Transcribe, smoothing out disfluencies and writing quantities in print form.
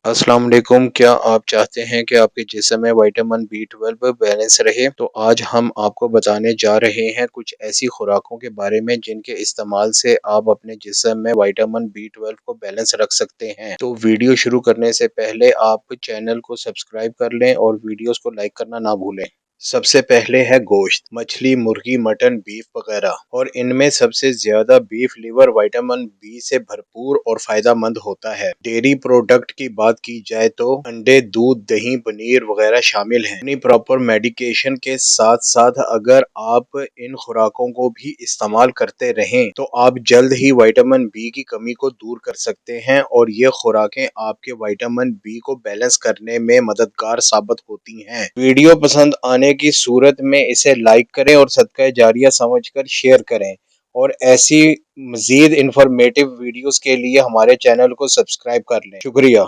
अस्सलाम वालेकुम। क्या आप चाहते हैं कि आपके जिस्म में विटामिन B12 बैलेंस रहे? तो आज हम आपको बताने जा रहे हैं कुछ ऐसी खुराकों के बारे में जिनके इस्तेमाल से आप अपने जिस्म में विटामिन B12 को बैलेंस रख सकते हैं। तो वीडियो शुरू करने से पहले आप चैनल को सब्सक्राइब कर लें और वीडियोस को लाइक करना ना भूलें। सबसे पहले है गोश्त, मछली, मुर्गी, मटन, बीफ वगैरह। और इनमें सबसे ज्यादा बीफ लिवर विटामिन बी से भरपूर और फायदा मंद होता है। डेयरी प्रोडक्ट की बात की जाए तो अंडे, दूध, दही, पनीर वगैरह शामिल हैं। अपनी प्रॉपर मेडिकेशन के साथ साथ अगर आप इन खुराकों को भी इस्तेमाल करते रहें तो आप जल्द ही विटामिन बी की कमी को दूर कर सकते हैं और ये खुराकें आपके विटामिन बी को बैलेंस करने में मददगार साबित होती हैं। वीडियो पसंद आने की सूरत में इसे लाइक करें और सदका जारिया समझकर शेयर करें और ऐसी मजीद इंफॉर्मेटिव वीडियोस के लिए हमारे चैनल को सब्सक्राइब कर लें। शुक्रिया।